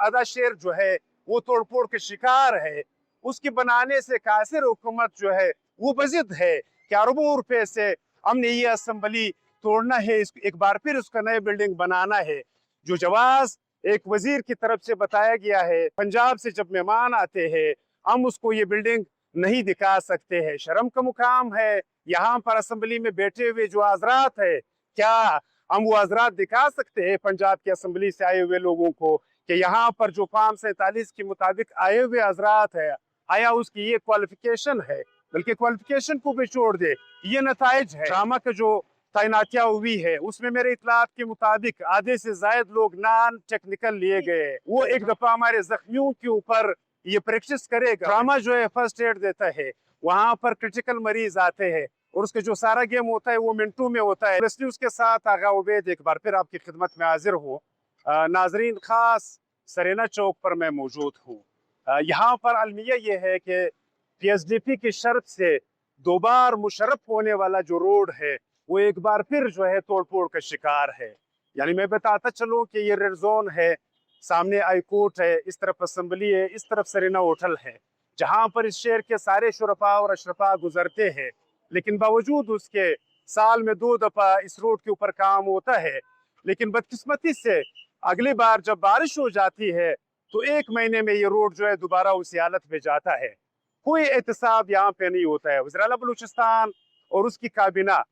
आधा शहर जो है वो तोड़ फोड़ के शिकार है। उसके बनाने से कासिर हुकूमत जो है वो बजिद है कि अरबों रुपए से हमने ये असम्बली तोड़ना है, एक बार फिर उसका नया बिल्डिंग बनाना है। जो जवाब एक वजीर की तरफ से बताया गया है, पंजाब से जब मेहमान आते हैं हम उसको ये बिल्डिंग नहीं दिखा सकते हैं। शर्म का मुकाम है। यहाँ पर असम्बली में बैठे हुए जो हजरात है, क्या हम वो हजरात दिखा सकते हैं पंजाब की असम्बली से आए हुए लोगों को कि यहाँ पर जो फार्म 47 के मुताबिक आए हुए हजरात है, आया उसकी ये क्वालिफिकेशन है? बल्कि क्वालिफिकेशन को भी छोड़ दे, ये नताइज है। ड्रामा का जो तैनातियां हुई है उसमें मेरे इतलात के मुताबिक आधे से ज्यादा लोग नॉन टेक्निकल लिए गए। वो एक दफा हमारे जख्मियों के ऊपर ये प्रैक्टिस करेगा। ड्रामा जो है फर्स्ट एड देता है, वहां पर क्रिटिकल मरीज आते हैं और उसके जो सारा गेम होता है वो मिनटों में होता है। इसलिए उसके साथ आगा उबैद एक बार फिर आपकी खिदमत में हाजिर हो। नाजरीन, खास सरेना चौक पर मैं मौजूद हूँ। यहाँ पर अलमिया ये है कि PSDP की शर्त से दो बार मुशर्रफ होने वाला जो रोड है वो एक बार फिर जो है तोड़ फोड़ का शिकार है। यानी मैं बताता चलूँ कि ये रेड जोन है, सामने हाई कोर्ट है, इस तरफ असम्बली है, इस तरफ सरीना होटल है, जहाँ पर इस शहर के सारे शुरफा और अशरफा गुजरते हैं। लेकिन बावजूद उसके साल में 2 दफा इस रोड के ऊपर काम होता है। लेकिन बदकिस्मती से अगली बार जब बारिश हो जाती है तो 1 महीने में ये रोड जो है दोबारा उसी हालत में जाता है। कोई एहतसाब यहाँ पे नहीं होता है। वज़ीर आला बलूचिस्तान और उसकी काबीना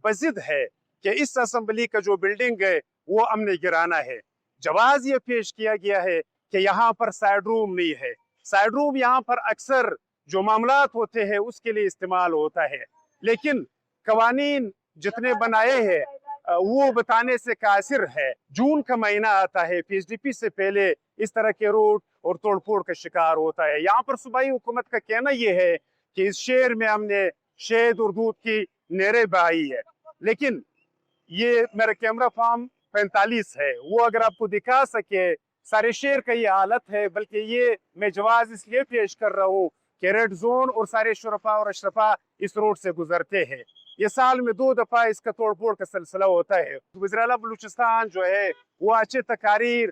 बजिद है कि इस असम्बली का जो बिल्डिंग है वो हमने गिराना है। जवाब ये पेश किया गया है कि यहाँ पर साइड रूम नहीं है। साइड रूम यहाँ पर अक्सर जो मामलात होते हैं उसके लिए इस्तेमाल होता है, लेकिन कवानीन जितने बनाए हैं वो बताने से कासिर है। जून का महीना आता है, PSDP से पहले इस तरह के रोड और तोड़ फोड़ का शिकार होता है। यहाँ पर सूबाई हुकूमत का कहना यह है कि इस शहर में हमने शहद और दूध की नहरें बहाई है, लेकिन ये मेरा कैमरा फार्म 45 है, वो अगर आपको दिखा सके सारे शहर का ये हालत है। बल्कि ये मैं जवाब इसलिए पेश कर रहा हूँ कि रेड जोन और सारे शुरफा और अशरफा इस रोड से गुजरते हैं। ये साल में 2 दफा इसका तोड़ फोड़ का सिलसिला होता है। वज़ीर आला बलूचिस्तान जो है वो अच्छे तकारीर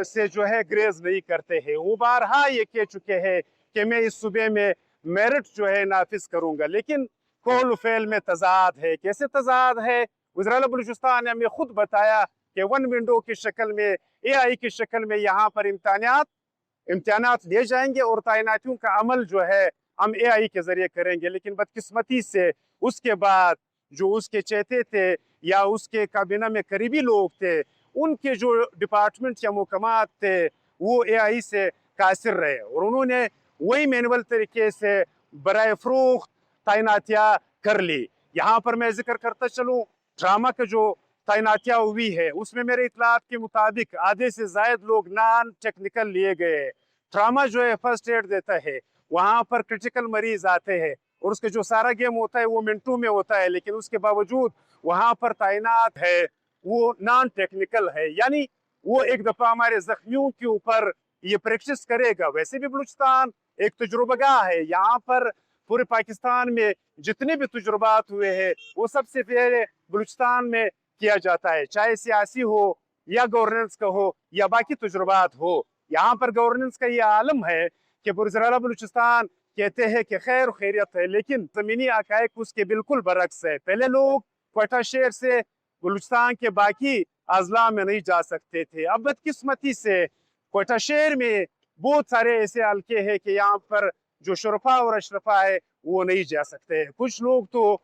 से जो है ग्रेज नहीं करते हैं। वो बारहा ये कह चुके हैं कि मैं इस सूबे में मेरिट जो है नाफिज करूंगा, लेकिन कौल फेल में तजाद है। कैसे तजाद है? वज़ीर आला बलूचिस्तान ने हमें खुद बताया कि 1 विंडो की शक्ल में, AI की शक्ल में यहाँ पर इम्तिहानात ले जाएंगे और तैनातियों का अमल जो है हम AI के जरिए करेंगे। लेकिन बदकिस्मती से उसके बाद जो उसके चेते थे या उसके काबीना में करीबी लोग थे, उनके जो डिपार्टमेंट या महकमात थे वो AI से कासिर रहे और उन्होंने वही मैनुअल तरीके से बराए फरोख्त तैनातियाँ कर ली। यहाँ पर मैं जिक्र करता चलूँ, ड्रामा का जो तैनातियाँ हुई है उसमें मेरे इतलात के मुताबिक आधे से ज्यादा लोग नॉन टेक्निकल लिए गए। ड्रामा जो है फर्स्ट एड देता है, वहाँ पर क्रिटिकल मरीज आते हैं और उसके जो सारा गेम होता है वो मिनटों में होता है, लेकिन उसके बावजूद वहाँ पर तैनात है वो नॉन टेक्निकल है। यानी वो एक दफा हमारे जख्मियों के ऊपर ये प्रैक्टिस करेगा। वैसे भी बलूचिस्तान एक तजुर्बागाह है। यहाँ पर पूरे पाकिस्तान में जितने भी तजुर्बात हुए हैं वो सबसे पहले बलूचिस्तान में किया जाता है, चाहे सियासी हो या गवर्नेंस का हो या बाकी तजुर्बात हो। यहाँ पर गवर्नेंस का ये आलम है कि वज़ीर आला बलूचिस्तान कहते हैं कि खैर खैरियत है, लेकिन जमीनी हकायक उसके बिल्कुल बरक्स है। पहले लोग क्वेटा शहर से बलूचिस्तान के बाकी अजला में नहीं जा सकते थे। अब बदकिस्मती से क्वेटा शहर में बहुत सारे ऐसे हल्के हैं कि यहाँ पर जो शुरफा और अशरफा है वो नहीं जा सकते। कुछ लोग तो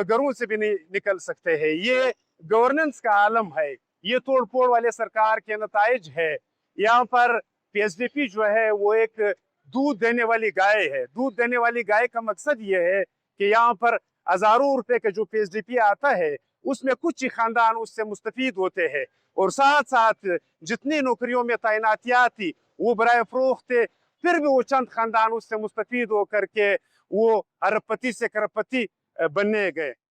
घरों से भी नहीं निकल सकते हैं। ये गवर्नेंस का आलम है, ये तोड़ फोड़ वाले सरकार के नताइज है। यहाँ पर PSDP जो है वो एक दूध देने वाली गाय है। दूध देने वाली गाय का मकसद ये है कि यहाँ पर हजारों रुपए का जो PSDP आता है उसमें कुछ ही खानदान उससे मुस्तफीद होते हैं और साथ साथ जितनी नौकरियों में तैनातियां थी वो बराए फरोख्त थे, फिर भी वो चंद खानदान उससे मुस्तफीद होकर के वो अरबपति से करोड़पति बनने गए।